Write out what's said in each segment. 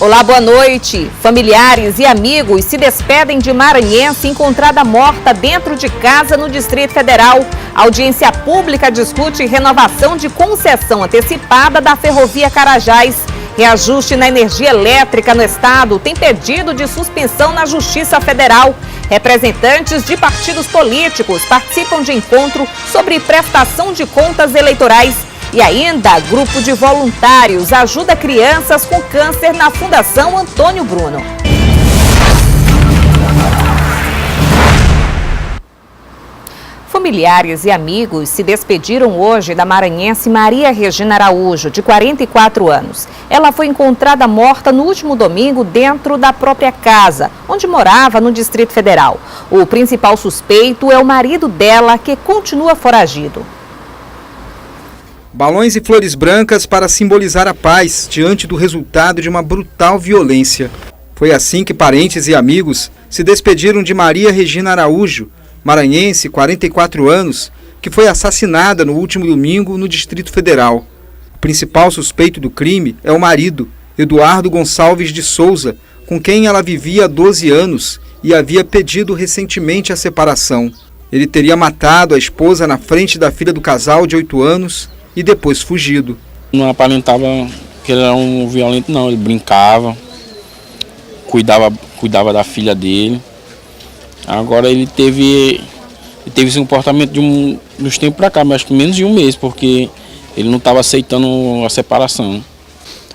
Olá, boa noite. Familiares e amigos se despedem de maranhense encontrada morta dentro de casa no Distrito Federal. A audiência pública discute renovação de concessão antecipada da Ferrovia Carajás. Reajuste na energia elétrica no estado tem pedido de suspensão na Justiça Federal. Representantes de partidos políticos participam de encontro sobre prestação de contas eleitorais. E ainda, grupo de voluntários ajuda crianças com câncer na Fundação Antônio Bruno. Familiares e amigos se despediram hoje da maranhense Maria Regina Araújo, de 44 anos. Ela foi encontrada morta no último domingo dentro da própria casa, onde morava no Distrito Federal. O principal suspeito é o marido dela, que continua foragido. Balões e flores brancas para simbolizar a paz diante do resultado de uma brutal violência. Foi assim que parentes e amigos se despediram de Maria Regina Araújo, maranhense, 44 anos, que foi assassinada no último domingo no Distrito Federal. O principal suspeito do crime é o marido, Eduardo Gonçalves de Souza, com quem ela vivia há 12 anos e havia pedido recentemente a separação. Ele teria matado a esposa na frente da filha do casal de 8 anos e depois fugido. Não aparentava que ele era um violento, não. Ele brincava, cuidava da filha dele. Agora ele teve esse comportamento de uns tempos para cá, mas acho que menos de um mês, porque ele não estava aceitando a separação.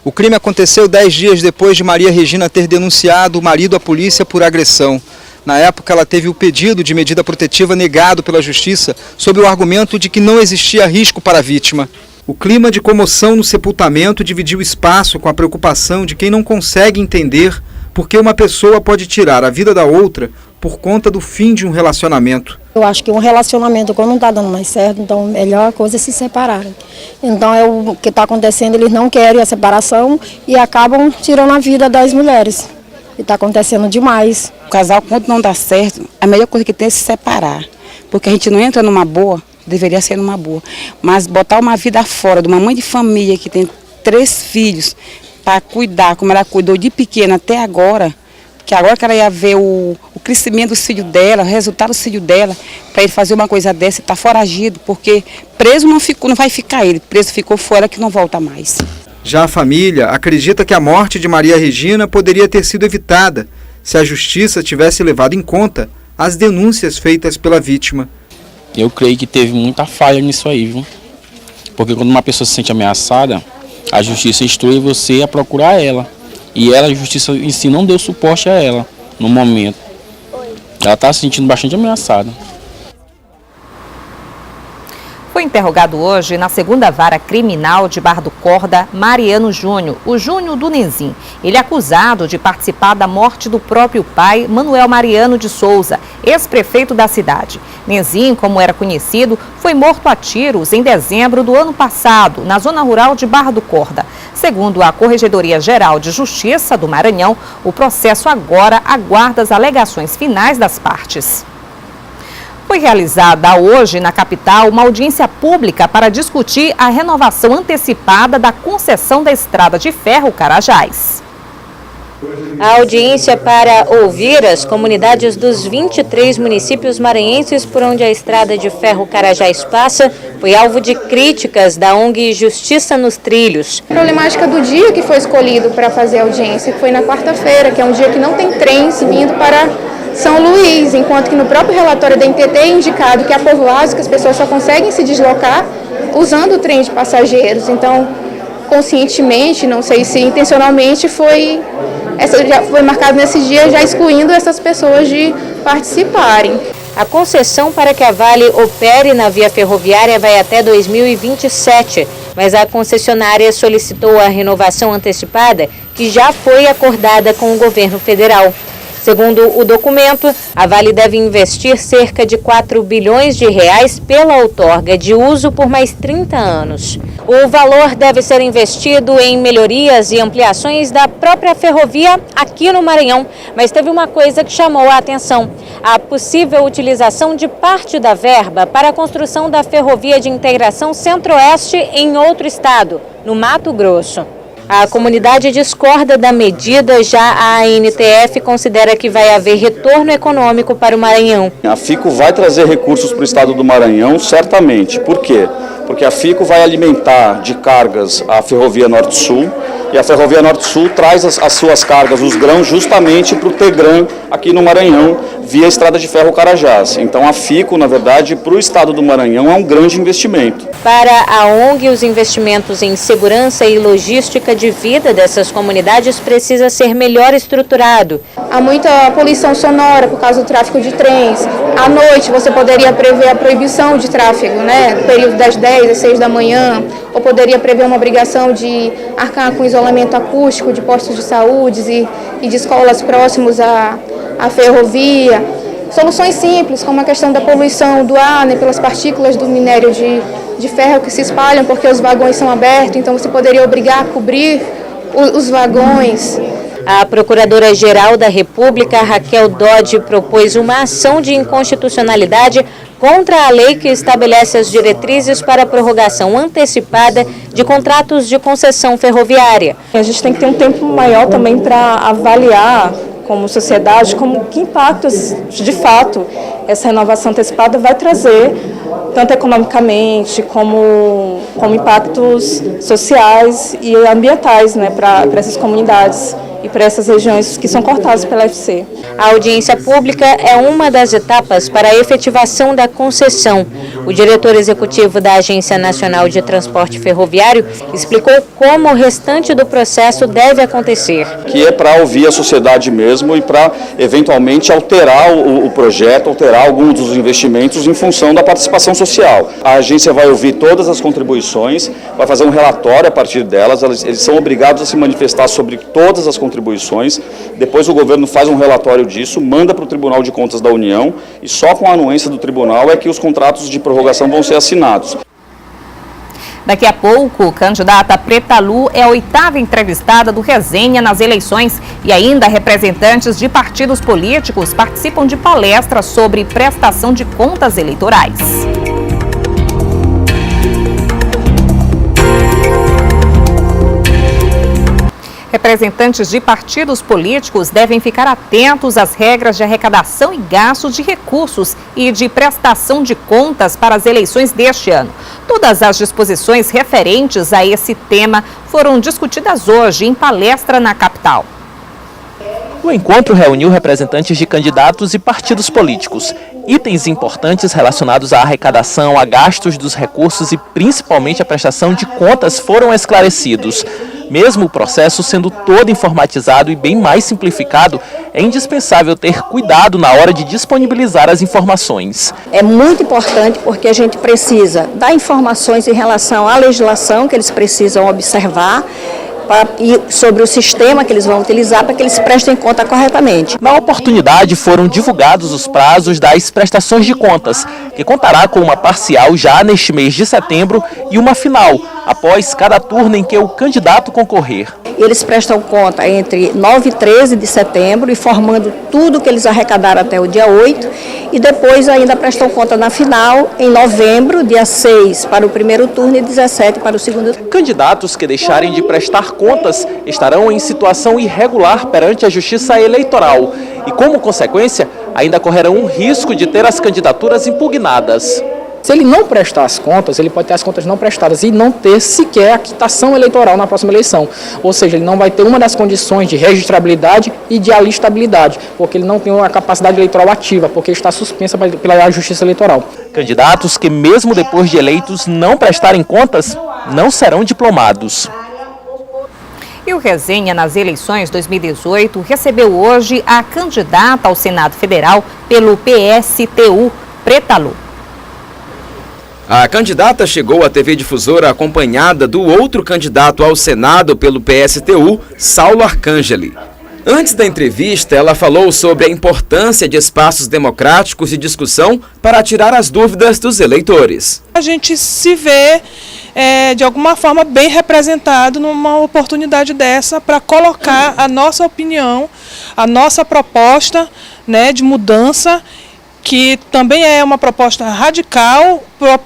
O crime aconteceu 10 dias depois de Maria Regina ter denunciado o marido à polícia por agressão. Na época, ela teve o pedido de medida protetiva negado pela Justiça sob o argumento de que não existia risco para a vítima. O clima de comoção no sepultamento dividiu espaço com a preocupação de quem não consegue entender por que uma pessoa pode tirar a vida da outra por conta do fim de um relacionamento. Eu acho que um relacionamento, quando não está dando mais certo, então a melhor coisa é se separarem. Então o que está acontecendo, eles não querem a separação e acabam tirando a vida das mulheres. E está acontecendo demais. O casal, quando não dá certo, a melhor coisa que tem é se separar. Porque a gente não entra numa boa, deveria ser numa boa. Mas botar uma vida fora de uma mãe de família que tem 3 filhos para cuidar, como ela cuidou de pequena até agora, que agora que ela ia ver o crescimento do filho dela, o resultado do filho dela, para ele fazer uma coisa dessa, está foragido, porque preso não vai ficar ele, preso ficou fora que não volta mais. Já a família acredita que a morte de Maria Regina poderia ter sido evitada se a Justiça tivesse levado em conta as denúncias feitas pela vítima. Eu creio que teve muita falha nisso aí, viu? Porque quando uma pessoa se sente ameaçada, a Justiça instrui você a procurar ela. E ela, a Justiça em si, não deu suporte a ela no momento. Ela está se sentindo bastante ameaçada. Foi interrogado hoje na 2ª Vara Criminal de Barra do Corda, Mariano Júnior, o Júnior do Nenzim. Ele é acusado de participar da morte do próprio pai, Manuel Mariano de Souza, ex-prefeito da cidade. Nenzim, como era conhecido, foi morto a tiros em dezembro do ano passado, na zona rural de Barra do Corda. Segundo a Corregedoria Geral de Justiça do Maranhão, o processo agora aguarda as alegações finais das partes. Foi realizada hoje na capital uma audiência pública para discutir a renovação antecipada da concessão da Estrada de Ferro Carajás. A audiência para ouvir as comunidades dos 23 municípios maranhenses por onde a Estrada de Ferro Carajás passa foi alvo de críticas da ONG Justiça nos Trilhos. A problemática do dia que foi escolhido para fazer a audiência, que foi na quarta-feira, que é um dia que não tem trens vindo para São Luís, enquanto que no próprio relatório da NTT é indicado que há povoados que as pessoas só conseguem se deslocar usando o trem de passageiros. Então, conscientemente, não sei se intencionalmente, já foi marcado nesse dia, já excluindo essas pessoas de participarem. A concessão para que a Vale opere na via ferroviária vai até 2027, mas a concessionária solicitou a renovação antecipada, que já foi acordada com o governo federal. Segundo o documento, a Vale deve investir cerca de 4 bilhões de reais pela outorga de uso por mais 30 anos. O valor deve ser investido em melhorias e ampliações da própria ferrovia aqui no Maranhão. Mas teve uma coisa que chamou a atenção: a possível utilização de parte da verba para a construção da ferrovia de integração Centro-Oeste em outro estado, no Mato Grosso. A comunidade discorda da medida, já a ANTF considera que vai haver retorno econômico para o Maranhão. A FICO vai trazer recursos para o estado do Maranhão, certamente. Por quê? Porque a FICO vai alimentar de cargas a Ferrovia Norte-Sul, e a Ferrovia Norte-Sul traz as suas cargas, os grãos, justamente para o Tegran, aqui no Maranhão, via Estrada de Ferro Carajás. Então a FICO, na verdade, para o estado do Maranhão é um grande investimento. Para a ONG, os investimentos em segurança e logística de vida dessas comunidades precisa ser melhor estruturado. Há muita poluição sonora por causa do tráfego de trens. À noite você poderia prever a proibição de tráfego, no período das 10 às 6 da manhã, ou poderia prever uma obrigação de arcar com isolamento acústico de postos de saúde e de escolas próximos à ferrovia. Soluções simples, como a questão da poluição do ar, pelas partículas do minério de ferro que se espalham porque os vagões são abertos, então você poderia obrigar a cobrir os vagões. A Procuradora-Geral da República, Raquel Dodge, propôs uma ação de inconstitucionalidade contra a lei que estabelece as diretrizes para a prorrogação antecipada de contratos de concessão ferroviária. A gente tem que ter um tempo maior também para avaliar, como sociedade, que impactos, de fato, essa renovação antecipada vai trazer, tanto economicamente como impactos sociais e ambientais, para essas comunidades e para essas regiões que são cortadas pela FC. A audiência pública é uma das etapas para a efetivação da concessão. O diretor executivo da Agência Nacional de Transporte Ferroviário explicou como o restante do processo deve acontecer. Que é para ouvir a sociedade mesmo e para, eventualmente, alterar o projeto, alterar alguns dos investimentos em função da participação social. A agência vai ouvir todas as contribuições, vai fazer um relatório a partir delas, eles são obrigados a se manifestar sobre todas as contribuições, depois o governo faz um relatório disso, manda para o Tribunal de Contas da União e só com a anuência do tribunal é que os contratos de prorrogação vão ser assinados. Daqui a pouco, candidata Preta Lu é a 8ª entrevistada do Resenha nas eleições e ainda representantes de partidos políticos participam de palestras sobre prestação de contas eleitorais. Representantes de partidos políticos devem ficar atentos às regras de arrecadação e gasto de recursos e de prestação de contas para as eleições deste ano. Todas as disposições referentes a esse tema foram discutidas hoje em palestra na capital. O encontro reuniu representantes de candidatos e partidos políticos. Itens importantes relacionados à arrecadação, a gastos dos recursos e principalmente a prestação de contas foram esclarecidos. Mesmo o processo sendo todo informatizado e bem mais simplificado, é indispensável ter cuidado na hora de disponibilizar as informações. É muito importante porque a gente precisa dar informações em relação à legislação que eles precisam observar, e sobre o sistema que eles vão utilizar para que eles prestem conta corretamente. Na oportunidade foram divulgados os prazos das prestações de contas, que contará com uma parcial já neste mês de setembro e uma final, após cada turno em que o candidato concorrer. Eles prestam conta entre 9 e 13 de setembro, informando tudo que eles arrecadaram até o dia 8, e depois ainda prestam conta na final, em novembro, dia 6 para o primeiro turno e 17 para o segundo turno. Candidatos que deixarem de prestar contas estarão em situação irregular perante a Justiça Eleitoral e, como consequência, ainda correrão um risco de ter as candidaturas impugnadas. Se ele não prestar as contas, ele pode ter as contas não prestadas e não ter sequer a quitação eleitoral na próxima eleição. Ou seja, ele não vai ter uma das condições de registrabilidade e de alistabilidade, porque ele não tem uma capacidade eleitoral ativa, porque está suspensa pela Justiça Eleitoral. Candidatos que, mesmo depois de eleitos, não prestarem contas, não serão diplomados. E o Resenha nas eleições 2018 recebeu hoje a candidata ao Senado Federal pelo PSTU, Preta Lu. A candidata chegou à TV Difusora acompanhada do outro candidato ao Senado pelo PSTU, Saulo Arcangeli. Antes da entrevista, ela falou sobre a importância de espaços democráticos de discussão para tirar as dúvidas dos eleitores. A gente se vê, de alguma forma, bem representado numa oportunidade dessa para colocar a nossa opinião, a nossa proposta, de mudança, que também é uma proposta radical,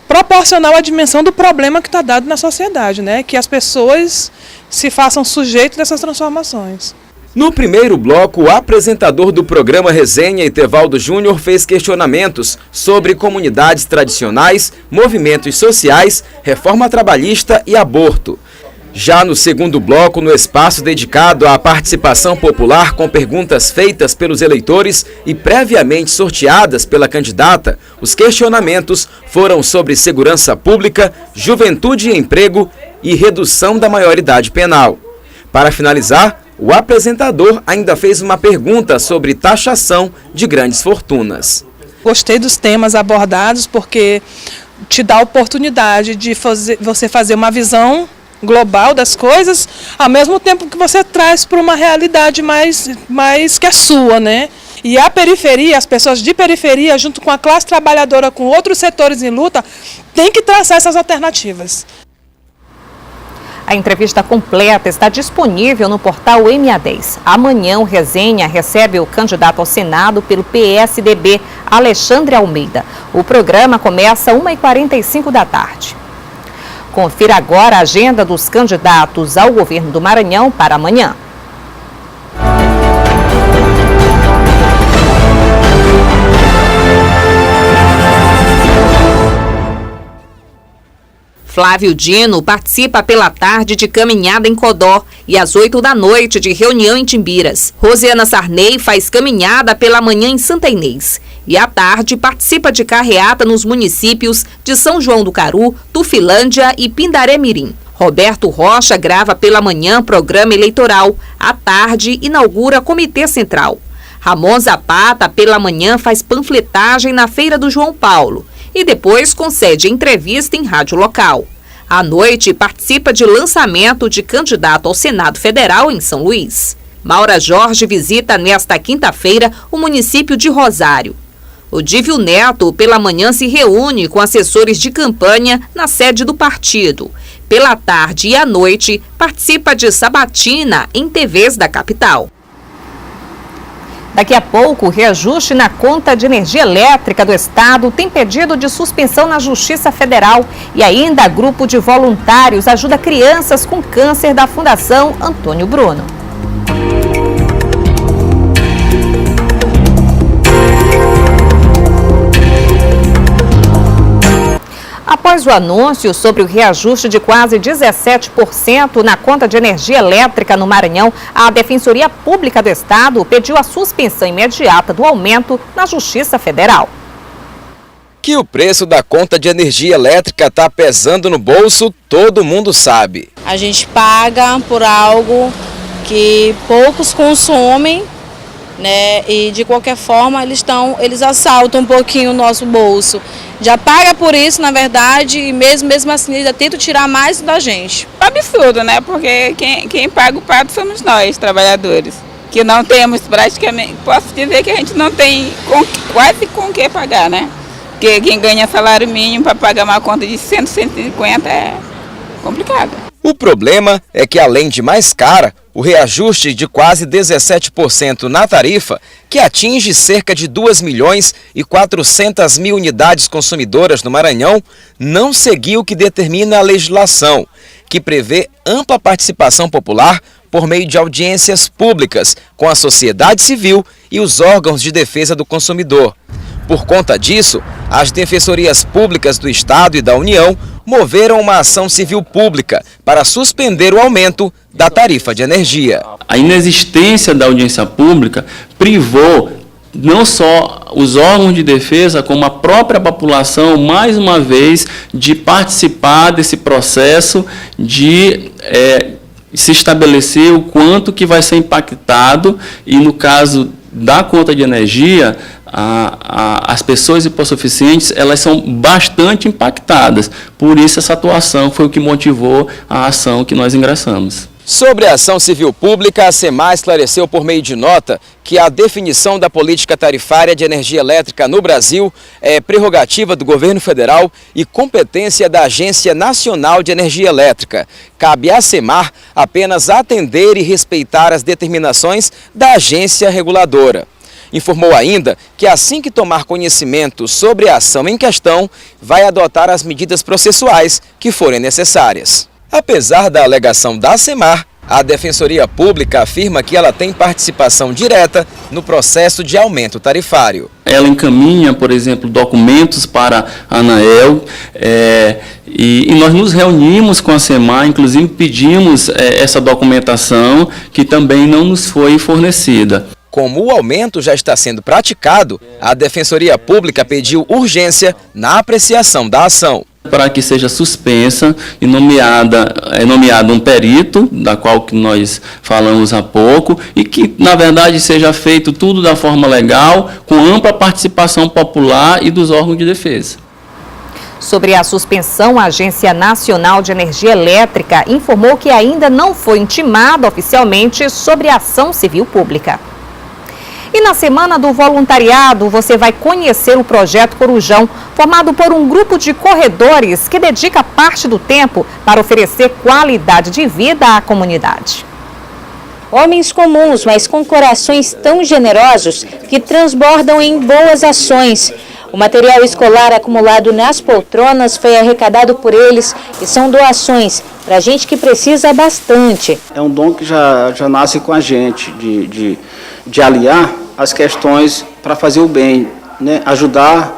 proporcional à dimensão do problema que está dado na sociedade, que as pessoas se façam sujeitos dessas transformações. No primeiro bloco, o apresentador do programa Resenha, Etevaldo Júnior, fez questionamentos sobre comunidades tradicionais, movimentos sociais, reforma trabalhista e aborto. Já no segundo bloco, no espaço dedicado à participação popular com perguntas feitas pelos eleitores e previamente sorteadas pela candidata, os questionamentos foram sobre segurança pública, juventude e emprego e redução da maioridade penal. Para finalizar, o apresentador ainda fez uma pergunta sobre taxação de grandes fortunas. Gostei dos temas abordados porque te dá a oportunidade de você fazer uma visão global das coisas, ao mesmo tempo que você traz para uma realidade mais que a sua, né? E a periferia, as pessoas de periferia, junto com a classe trabalhadora, com outros setores em luta, tem que traçar essas alternativas. A entrevista completa está disponível no portal MA10. Amanhã o Resenha recebe o candidato ao Senado pelo PSDB, Alexandre Almeida. O programa começa às 1h45 da tarde. Confira agora a agenda dos candidatos ao governo do Maranhão para amanhã. Flávio Dino participa pela tarde de caminhada em Codó e às 8 da noite de reunião em Timbiras. Rosiana Sarney faz caminhada pela manhã em Santa Inês. E à tarde participa de carreata nos municípios de São João do Caru, Tufilândia e Pindaré Mirim. Roberto Rocha grava pela manhã programa eleitoral. À tarde inaugura Comitê Central. Ramon Zapata pela manhã faz panfletagem na Feira do João Paulo. E depois concede entrevista em rádio local. À noite, participa de lançamento de candidato ao Senado Federal em São Luís. Maura Jorge visita nesta quinta-feira o município de Rosário. Odívio Neto, pela manhã, se reúne com assessores de campanha na sede do partido. Pela tarde e à noite, participa de sabatina em TVs da capital. Daqui a pouco, o reajuste na conta de energia elétrica do Estado tem pedido de suspensão na Justiça Federal. E ainda, grupo de voluntários ajuda crianças com câncer da Fundação Antônio Bruno. Após o anúncio sobre o reajuste de quase 17% na conta de energia elétrica no Maranhão, a Defensoria Pública do Estado pediu a suspensão imediata do aumento na Justiça Federal. Que o preço da conta de energia elétrica está pesando no bolso, todo mundo sabe. A gente paga por algo que poucos consomem, né? E de qualquer forma eles assaltam um pouquinho o nosso bolso. Já paga por isso, na verdade, e mesmo assim eles tentam tirar mais da gente. Absurdo, né? Porque quem paga o pato somos nós, trabalhadores. Que não temos praticamente, posso dizer que a gente não tem quase com o que pagar, né? Porque quem ganha salário mínimo para pagar uma conta de 100, 150 é complicado. O problema é que, além de mais cara, o reajuste de quase 17% na tarifa, que atinge cerca de 2.400.000 unidades consumidoras no Maranhão, não seguiu o que determina a legislação, que prevê ampla participação popular por meio de audiências públicas com a sociedade civil e os órgãos de defesa do consumidor. Por conta disso, as defensorias públicas do Estado e da União moveram uma ação civil pública para suspender o aumento da tarifa de energia. A inexistência da audiência pública privou não só os órgãos de defesa, como a própria população, mais uma vez, de participar desse processo de se estabelecer o quanto que vai ser impactado e, no caso da conta de energia, as pessoas hipossuficientes, elas são bastante impactadas. Por isso, essa atuação foi o que motivou a ação que nós ingressamos. Sobre a ação civil pública, a SEMAR esclareceu por meio de nota que a definição da política tarifária de energia elétrica no Brasil é prerrogativa do governo federal e competência da Agência Nacional de Energia Elétrica. Cabe à SEMAR apenas atender e respeitar as determinações da agência reguladora. Informou ainda que, assim que tomar conhecimento sobre a ação em questão, vai adotar as medidas processuais que forem necessárias. Apesar da alegação da ACEMAR, a Defensoria Pública afirma que ela tem participação direta no processo de aumento tarifário. Ela encaminha, por exemplo, documentos para a ANAEL e nós nos reunimos com a ACEMAR, inclusive pedimos essa documentação que também não nos foi fornecida. Como o aumento já está sendo praticado, a Defensoria Pública pediu urgência na apreciação da ação. Para que seja suspensa e nomeado um perito, da qual que nós falamos há pouco, e que, na verdade, seja feito tudo da forma legal, com ampla participação popular e dos órgãos de defesa. Sobre a suspensão, a Agência Nacional de Energia Elétrica informou que ainda não foi intimada oficialmente sobre a ação civil pública. E na Semana do Voluntariado, você vai conhecer o Projeto Corujão, formado por um grupo de corredores que dedica parte do tempo para oferecer qualidade de vida à comunidade. Homens comuns, mas com corações tão generosos que transbordam em boas ações. O material escolar acumulado nas poltronas foi arrecadado por eles e são doações para gente que precisa bastante. É um dom que já nasce com a gente, de aliar as questões para fazer o bem, né? Ajudar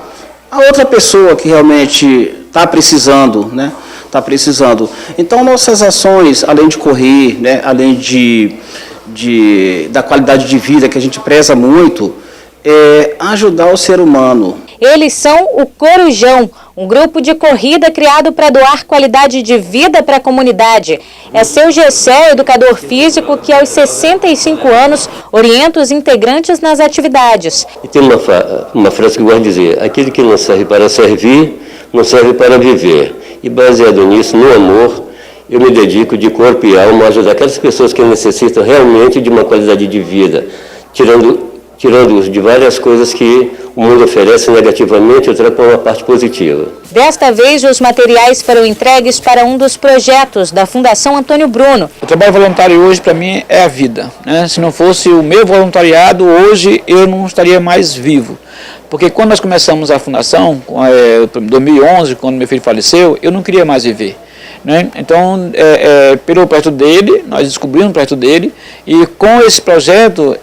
a outra pessoa que realmente está precisando, né? Tá precisando. Então, nossas ações, além de correr, né? Além da qualidade de vida que a gente preza muito, é ajudar o ser humano. Eles são o Corujão, um grupo de corrida criado para doar qualidade de vida para a comunidade. É seu Gessé, educador físico, que aos 65 anos orienta os integrantes nas atividades. E tem uma frase que eu gosto de dizer: aquele que não serve para servir, não serve para viver. E baseado nisso, no amor, eu me dedico de corpo e alma a ajudar aquelas pessoas que necessitam realmente de uma qualidade de vida, tirando-os de várias coisas que o mundo oferece negativamente, outra com uma parte positiva. Desta vez, os materiais foram entregues para um dos projetos da Fundação Antônio Bruno. O trabalho voluntário hoje, para mim, é a vida, né? Se não fosse o meu voluntariado, hoje eu não estaria mais vivo. Porque quando nós começamos a fundação, em 2011, quando meu filho faleceu, eu não queria mais viver. Né? Então, pelo perto dele, nós descobrimos perto dele, e com esse projeto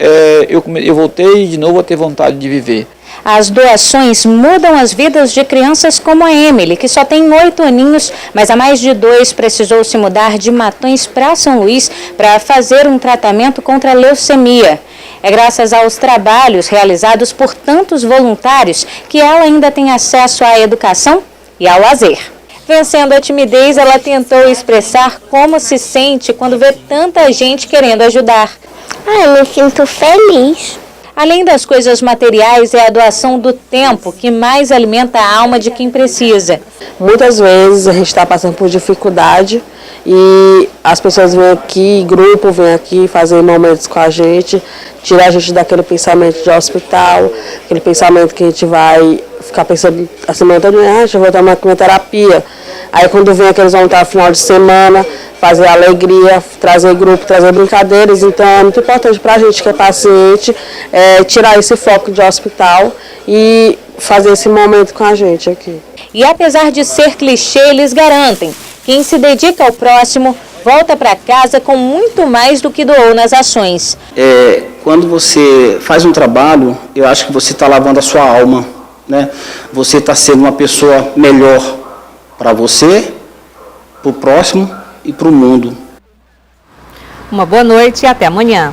eu voltei de novo a ter vontade de viver. As doações mudam as vidas de crianças como a Emily, que só tem 8 aninhos, mas há mais de 2 precisou se mudar de Matões para São Luís para fazer um tratamento contra a leucemia. É graças aos trabalhos realizados por tantos voluntários que ela ainda tem acesso à educação e ao lazer. Vencendo a timidez, ela tentou expressar como se sente quando vê tanta gente querendo ajudar. Eu me sinto feliz. Além das coisas materiais, é a doação do tempo que mais alimenta a alma de quem precisa. Muitas vezes a gente está passando por dificuldade e as pessoas vêm aqui, grupo vem aqui fazer momentos com a gente, tirar a gente daquele pensamento de hospital, aquele pensamento que a gente vai ficar pensando a semana toda, eu vou tomar quimioterapia. Aí quando vem aqueles vão estar no final de semana, fazer alegria, trazer grupo, trazer brincadeiras. Então é muito importante para a gente que é paciente, tirar esse foco de hospital e fazer esse momento com a gente aqui. E apesar de ser clichê, eles garantem, quem se dedica ao próximo volta para casa com muito mais do que doou nas ações. Quando você faz um trabalho, eu acho que você está lavando a sua alma, né? Você está sendo uma pessoa melhor para você, para o próximo e para o mundo. Uma boa noite e até amanhã.